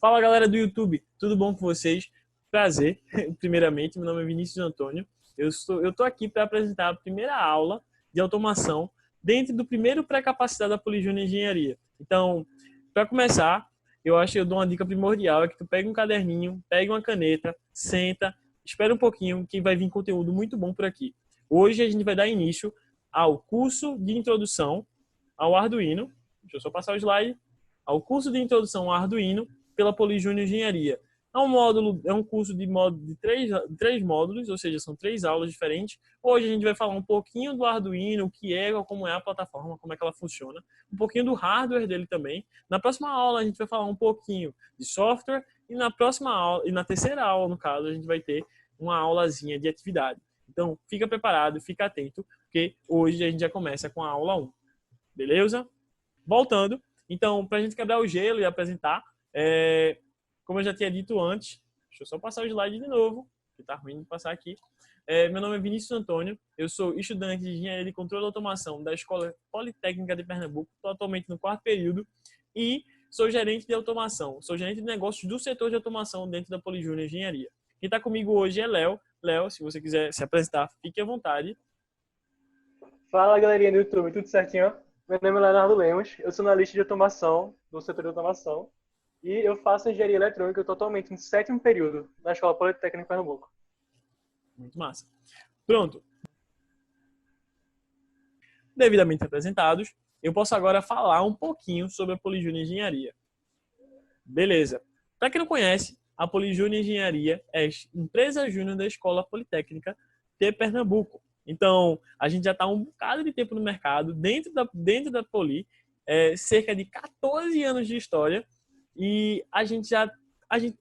Fala galera do YouTube, tudo bom com vocês? Prazer, primeiramente, meu nome é Vinícius Antônio. Eu tô aqui para apresentar a primeira aula de automação dentro do primeiro pré-capacitado da Polijúnior Engenharia. Então, para começar, eu acho que eu dou uma dica primordial, é que tu pega um caderninho, pega uma caneta, senta, espera um pouquinho que vai vir conteúdo muito bom por aqui. Hoje a gente vai dar início ao curso de introdução ao Arduino. Deixa eu só passar o slide. Ao curso de introdução ao Arduino pela Polijúnior Engenharia. É um curso de três módulos, ou seja, são 3 aulas diferentes. Hoje a gente vai falar um pouquinho do Arduino, o que é, como é a plataforma, como é que ela funciona, um pouquinho do hardware dele também. Na próxima aula a gente vai falar um pouquinho de software e na próxima aula, e na terceira aula, no caso, a gente vai ter uma aulazinha de atividade. Então, fica preparado, fica atento, porque hoje a gente já começa com a aula 1. Beleza? Voltando, então, para a gente quebrar o gelo e apresentar, como eu já tinha dito antes, deixa eu só passar o slide de novo, que está ruim de passar aqui. Meu nome é Vinícius Antônio, eu sou estudante de Engenharia de Controle e Automação da Escola Politécnica de Pernambuco, estou atualmente no 4º período e sou gerente de automação, sou gerente de negócios do setor de automação dentro da Polijúnior Engenharia. Quem está comigo hoje é Léo. Léo, se você quiser se apresentar, fique à vontade. Fala, galerinha do YouTube, tudo certinho? Meu nome é Leonardo Lemos, eu sou analista de automação, do setor de automação, e eu faço engenharia eletrônica, eu estou atualmente no 7º período na Escola Politécnica de Pernambuco. Muito massa. Pronto. Devidamente apresentados, eu posso agora falar um pouquinho sobre a Polijúnior Engenharia. Beleza. Para quem não conhece, a Polijúnior Engenharia é empresa júnior da Escola Politécnica de Pernambuco. Então, a gente já está um bocado de tempo no mercado, dentro da Poli, cerca de 14 anos de história, e a gente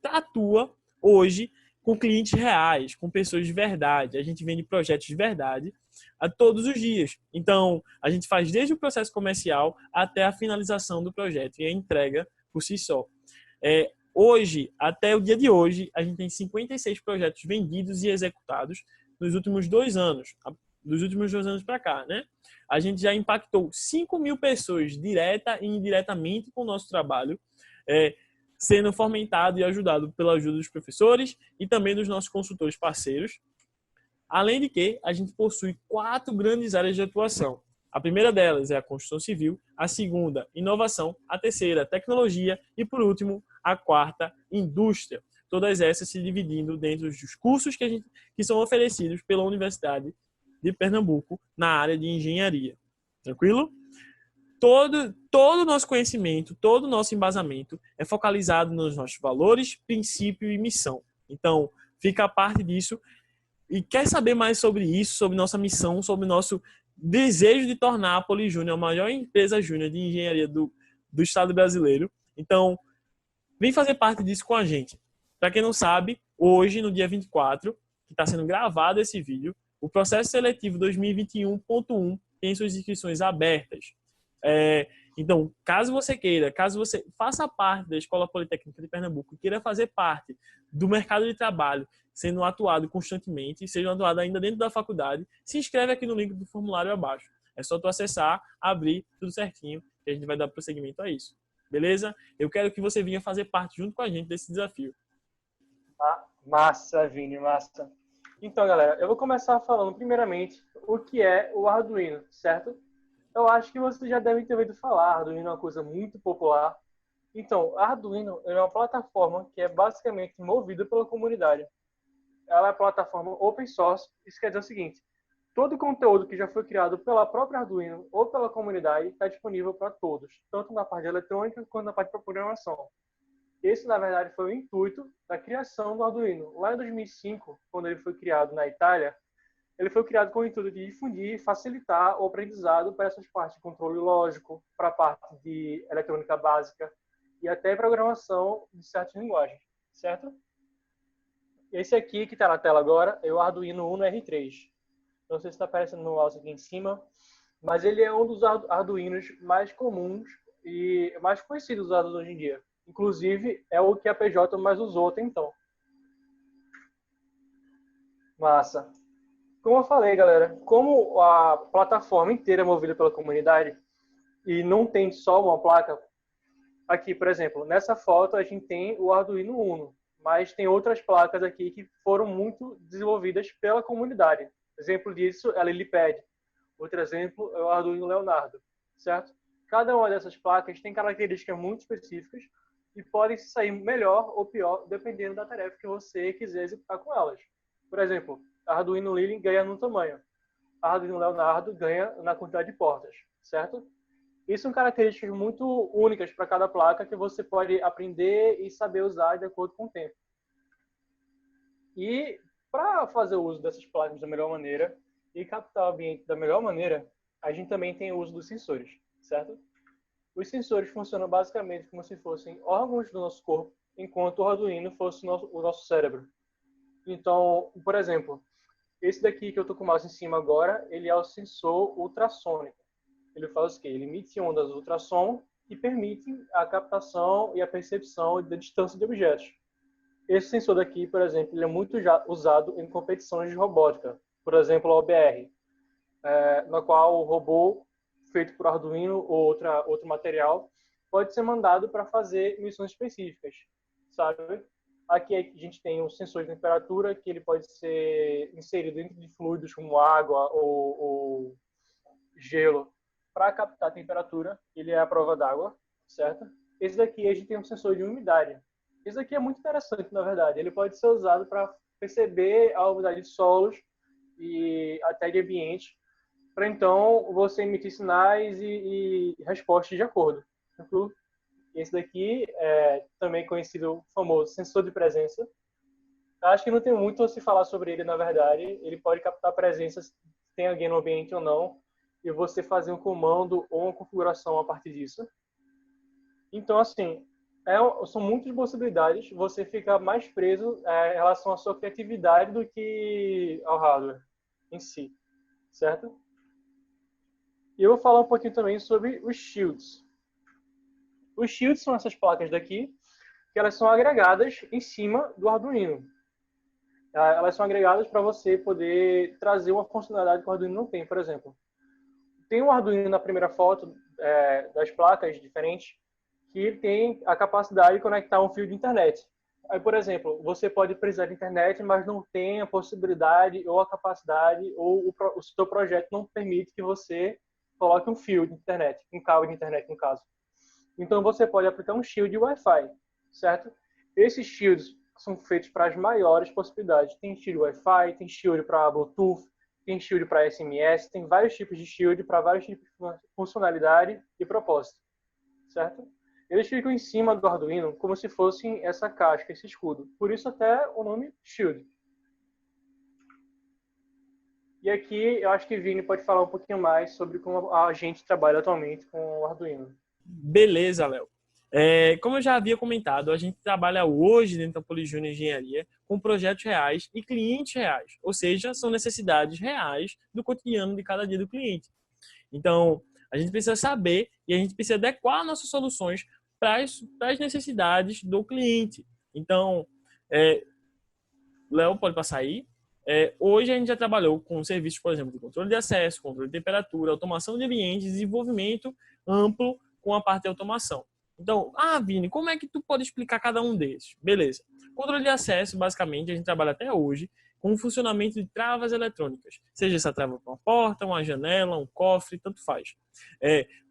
atua hoje com clientes reais, com pessoas de verdade. A gente vende projetos de verdade a todos os dias. Então, a gente faz desde o processo comercial até a finalização do projeto e a entrega por si só. Hoje, até o dia de hoje, a gente tem 56 projetos vendidos e executados nos últimos 2 anos, dos últimos 2 anos para cá, né? A gente já impactou 5.000 pessoas direta e indiretamente com o nosso trabalho, sendo fomentado e ajudado pela ajuda dos professores e também dos nossos consultores parceiros. Além de que, a gente possui 4 grandes áreas de atuação. A primeira delas é a construção civil, a segunda, inovação, a terceira, tecnologia e, por último, a quarta, indústria. Todas essas se dividindo dentro dos cursos que são oferecidos pela Universidade de Pernambuco na área de engenharia. Tranquilo? Todo o nosso conhecimento, todo o nosso embasamento é focalizado nos nossos valores, princípio e missão. Então, fica a parte disso. E quer saber mais sobre isso, sobre nossa missão, sobre nosso desejo de tornar a Polijúnior a maior empresa júnior de engenharia do estado brasileiro? Então, vem fazer parte disso com a gente. Para quem não sabe, hoje, no dia 24, que está sendo gravado esse vídeo, o processo seletivo 2021.1 tem suas inscrições abertas. Então, caso você faça parte da Escola Politécnica de Pernambuco e queira fazer parte do mercado de trabalho, sendo atuado constantemente, seja atuado ainda dentro da faculdade, se inscreve aqui no link do formulário abaixo. É só tu acessar, abrir, tudo certinho, e a gente vai dar prosseguimento a isso. Beleza? Eu quero que você venha fazer parte junto com a gente desse desafio. Massa, Vini, massa. Então, galera, eu vou começar falando primeiramente o que é o Arduino, certo? Eu acho que vocês já devem ter ouvido falar, Arduino é uma coisa muito popular. Então, Arduino é uma plataforma que é basicamente movida pela comunidade. Ela é uma plataforma open source, isso quer dizer o seguinte, todo o conteúdo que já foi criado pela própria Arduino ou pela comunidade está disponível para todos, tanto na parte eletrônica quanto na parte de programação. Esse, na verdade, foi o intuito da criação do Arduino. Lá em 2005, quando ele foi criado na Itália, ele foi criado com o intuito de difundir e facilitar o aprendizado para essas partes de controle lógico, para a parte de eletrônica básica e até programação de certas linguagens, certo? Esse aqui que está na tela agora é o Arduino Uno R3. Não sei se está aparecendo no mouse aqui em cima, mas ele é um dos Arduinos mais comuns e mais conhecidos usados hoje em dia. Inclusive, é o que a PJ mais usou até então. Massa. Como eu falei, galera, como a plataforma inteira é movida pela comunidade e não tem só uma placa, Aqui, por exemplo, nessa foto a gente tem o Arduino Uno, mas tem outras placas aqui que foram muito desenvolvidas pela comunidade. Exemplo disso é a Lilypad. Outro exemplo é o Arduino Leonardo, certo? Cada uma dessas placas tem características muito específicas e podem sair melhor ou pior dependendo da tarefa que você quiser executar com elas. Por exemplo, a Arduino Lily ganha no tamanho, a Arduino Leonardo ganha na quantidade de portas, certo? Isso são características muito únicas para cada placa que você pode aprender e saber usar de acordo com o tempo. E para fazer o uso dessas placas da melhor maneira e captar o ambiente da melhor maneira, a gente também tem o uso dos sensores, certo? Os sensores funcionam basicamente como se fossem órgãos do nosso corpo, enquanto o Arduino fosse o nosso cérebro. Então, por exemplo, esse daqui que eu estou com o mouse em cima agora, ele é o sensor ultrassônico. Ele faz o quê? Ele emite ondas ultrassom que permitem a captação e a percepção da distância de objetos. Esse sensor daqui, por exemplo, ele é muito usado em competições de robótica. Por exemplo, a OBR, na qual o robô feito por Arduino ou outro material pode ser mandado para fazer missões específicas, sabe? Aqui a gente tem um sensor de temperatura que ele pode ser inserido dentro de fluidos como água ou gelo para captar a temperatura. Ele é a prova d'água, certo? Esse daqui a gente tem um sensor de umidade. Esse daqui é muito interessante, na verdade. Ele pode ser usado para perceber a umidade de solos e até de ambiente, para então você emitir sinais e respostas de acordo. Esse daqui é também conhecido, famoso sensor de presença. Acho que não tem muito a se falar sobre ele, na verdade. Ele pode captar presença se tem alguém no ambiente ou não, e você fazer um comando ou uma configuração a partir disso. Então, assim, são muitas possibilidades. Você fica mais preso em relação à sua criatividade do que ao hardware em si, certo? E eu vou falar um pouquinho também sobre os shields. Os shields são essas placas daqui, que elas são agregadas em cima do Arduino. Elas são agregadas para você poder trazer uma funcionalidade que o Arduino não tem, por exemplo. Tem um Arduino na primeira foto das placas diferentes que tem a capacidade de conectar um fio de internet. Aí, por exemplo, você pode precisar de internet, mas não tem a possibilidade ou a capacidade ou o seu projeto não permite que você coloque um fio de internet, um cabo de internet no caso. Então você pode aplicar um shield Wi-Fi, certo? Esses shields são feitos para as maiores possibilidades. Tem shield Wi-Fi, tem shield para Bluetooth, tem shield para SMS, tem vários tipos de shield para vários tipos de funcionalidade e propósito, certo? Eles ficam em cima do Arduino como se fossem essa casca, esse escudo. Por isso até o nome Shield. E aqui eu acho que Vini pode falar um pouquinho mais sobre como a gente trabalha atualmente com o Arduino. Beleza, Léo. Como eu já havia comentado, a gente trabalha hoje dentro da Polijúnior Engenharia com projetos reais e clientes reais. Ou seja, são necessidades reais do cotidiano de cada dia do cliente. Então, a gente precisa saber e a gente precisa adequar nossas soluções para as necessidades do cliente. Então, Léo, pode passar aí. Hoje a gente já trabalhou com serviços, por exemplo, de controle de acesso, controle de temperatura, automação de ambientes, desenvolvimento amplo com a parte de automação. Então, Vini, como é que tu pode explicar cada um desses? Beleza. Controle de acesso, basicamente, a gente trabalha até hoje com o funcionamento de travas eletrônicas. Seja essa trava para uma porta, uma janela, um cofre, tanto faz.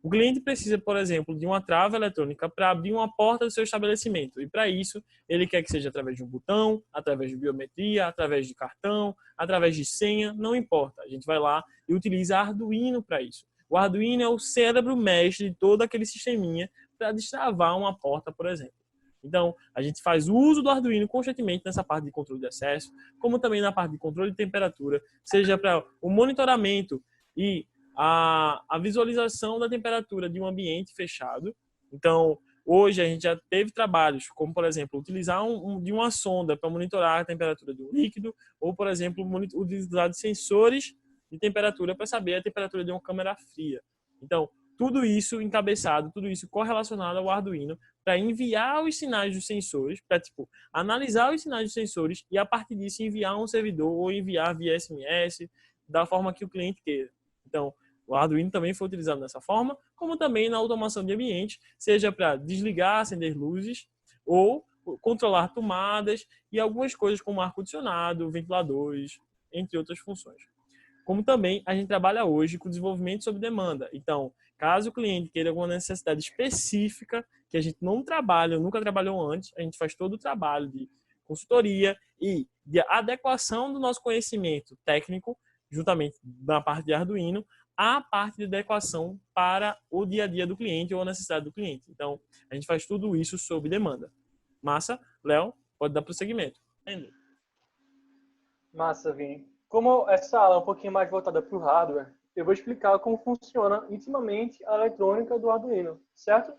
O cliente precisa, por exemplo, de uma trava eletrônica para abrir uma porta do seu estabelecimento. E para isso, ele quer que seja através de um botão, através de biometria, através de cartão, através de senha, não importa. A gente vai lá e utiliza Arduino para isso. O Arduino é o cérebro mestre de todo aquele sisteminha para destravar uma porta, por exemplo. Então, a gente faz uso do Arduino constantemente nessa parte de controle de acesso, como também na parte de controle de temperatura, seja para o monitoramento e a visualização da temperatura de um ambiente fechado. Então, hoje a gente já teve trabalhos, como, por exemplo, utilizar de uma sonda para monitorar a temperatura de um líquido, ou, por exemplo, utilizar de sensores de temperatura para saber a temperatura de uma câmera fria. Então, tudo isso encabeçado, tudo isso correlacionado ao Arduino para enviar os sinais dos sensores, para analisar os sinais dos sensores e a partir disso enviar um servidor ou enviar via SMS da forma que o cliente queira. Então, O Arduino também foi utilizado dessa forma, como também na automação de ambiente, seja para desligar, acender luzes ou controlar tomadas e algumas coisas como ar-condicionado, ventiladores, entre outras funções. Como também a gente trabalha hoje com desenvolvimento sob demanda. Então, caso o cliente queira alguma necessidade específica que a gente não trabalha, nunca trabalhou antes, a gente faz todo o trabalho de consultoria e de adequação do nosso conhecimento técnico, juntamente na parte de Arduino, à parte de adequação para o dia a dia do cliente ou a necessidade do cliente. Então, a gente faz tudo isso sob demanda. Massa? Léo, pode dar prosseguimento. Massa, Vini. Como essa aula é um pouquinho mais voltada para o hardware, eu vou explicar como funciona intimamente a eletrônica do Arduino, certo?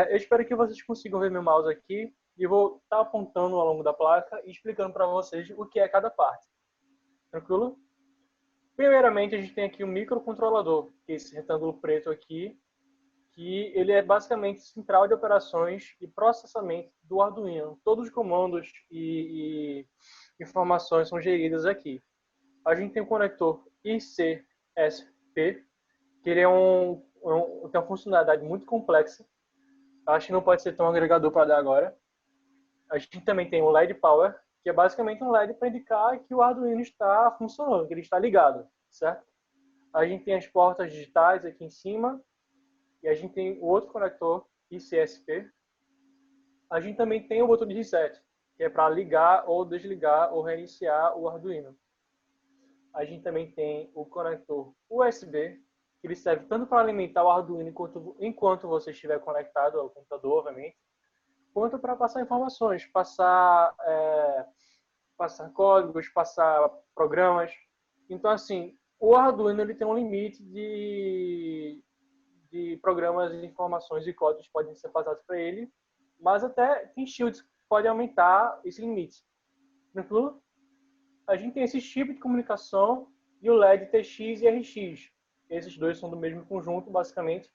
Eu espero que vocês consigam ver meu mouse aqui e vou estar apontando ao longo da placa e explicando para vocês o que é cada parte. Tranquilo? Primeiramente, a gente tem aqui um microcontrolador, que é esse retângulo preto aqui, que ele é basicamente central de operações e processamento do Arduino. Todos os comandos e informações são geridas aqui. A gente tem o conector ICSP, que ele tem uma funcionalidade muito complexa. Acho que não pode ser tão agregador para dar agora. A gente também tem o LED Power, que é basicamente um LED para indicar que o Arduino está funcionando, que ele está ligado, certo? A gente tem as portas digitais aqui em cima, e a gente tem o outro conector ICSP. A gente também tem o botão de reset, que é para ligar ou desligar ou reiniciar o Arduino. A gente também tem o conector USB, que ele serve tanto para alimentar o Arduino enquanto você estiver conectado ao computador, obviamente, quanto para passar informações, passar códigos, passar programas. Então, assim, o Arduino ele tem um limite de programas, informações e códigos que podem ser passados para ele, mas até tem shields que podem aumentar esse limite. Tranquilo? A gente tem esse chip de comunicação e o LED TX e RX. Esses dois são do mesmo conjunto, basicamente.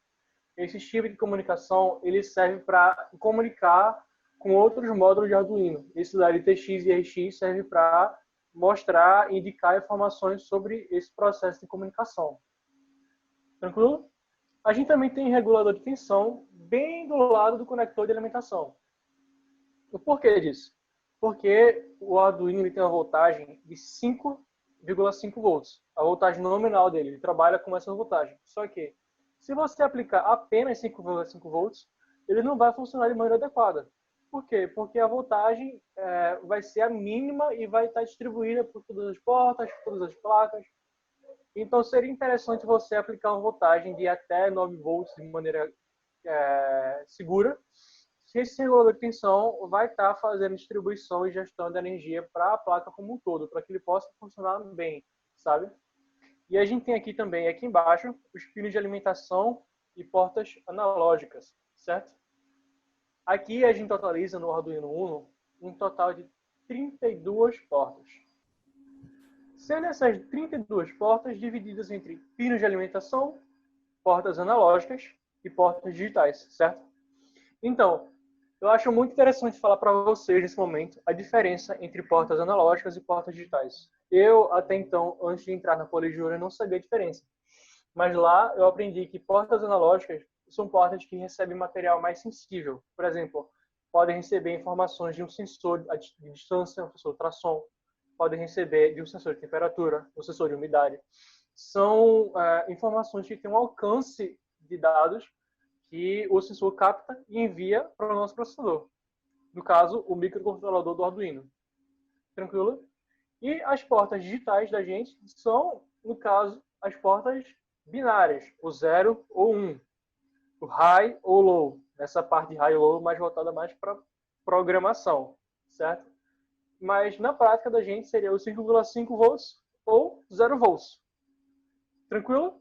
Esse chip de comunicação ele serve para comunicar com outros módulos de Arduino. Esse LED TX e RX serve para mostrar e indicar informações sobre esse processo de comunicação. Tranquilo? A gente também tem regulador de tensão bem do lado do conector de alimentação. O porquê disso? Porque o Arduino ele tem uma voltagem de 5,5 volts. A voltagem nominal dele, ele trabalha com essa voltagem. Só que, se você aplicar apenas 5,5 volts, ele não vai funcionar de maneira adequada. Por quê? Porque a voltagem vai ser a mínima e vai estar distribuída por todas as portas, por todas as placas. Então, seria interessante você aplicar uma voltagem de até 9 volts de maneira segura. Esse regulador de tensão vai estar fazendo distribuição e gestão de energia para a placa como um todo, para que ele possa funcionar bem, sabe? E a gente tem aqui também, aqui embaixo, os pinos de alimentação e portas analógicas, certo? Aqui a gente totaliza no Arduino Uno um total de 32 portas. Sendo essas 32 portas divididas entre pinos de alimentação, portas analógicas e portas digitais, certo? Então, eu acho muito interessante falar para vocês nesse momento a diferença entre portas analógicas e portas digitais. Eu, até então, antes de entrar na Polyjury, não sabia a diferença. Mas lá eu aprendi que portas analógicas são portas que recebem material mais sensível. Por exemplo, podem receber informações de um sensor de distância, um sensor de ultrassom, podem receber de um sensor de temperatura, um sensor de umidade. São informações que têm um alcance de dados que o sensor capta e envia para o nosso processador. No caso, o microcontrolador do Arduino. Tranquilo? E as portas digitais da gente são, no caso, as portas binárias, o 0 ou 1, o high ou low. Nessa parte de high e low, mais voltada mais para programação, certo? Mas na prática da gente seria o 5,5 volts ou 0 volts. Tranquilo?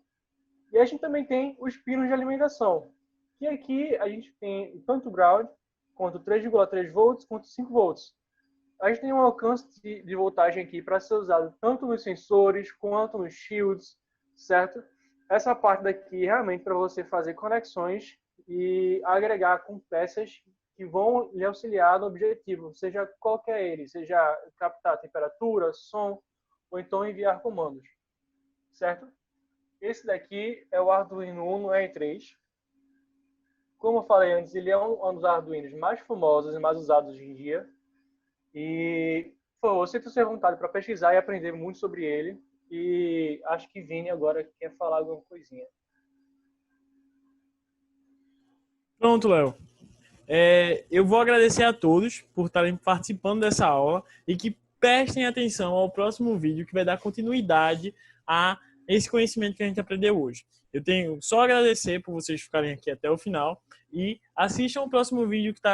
E a gente também tem os pinos de alimentação, que aqui a gente tem tanto ground, quanto 3,3 volts, quanto 5 volts. A gente tem um alcance de voltagem aqui para ser usado tanto nos sensores, quanto nos shields, certo? Essa parte daqui realmente para você fazer conexões e agregar com peças que vão lhe auxiliar no objetivo, seja qualquer ele, seja captar temperatura, som, ou então enviar comandos, certo? esse daqui é o Arduino Uno R3. Como eu falei antes, ele é um dos Arduinos mais famosos e mais usados hoje em dia. E, por favor, sinta-se à vontade para pesquisar e aprender muito sobre ele. E acho que Vini agora quer falar alguma coisinha. Pronto, Léo. Eu vou agradecer a todos por estarem participando dessa aula e que prestem atenção ao próximo vídeo que vai dar continuidade a esse conhecimento que a gente aprendeu hoje. Eu tenho só a agradecer por vocês ficarem aqui até o final e assistam o próximo vídeo que está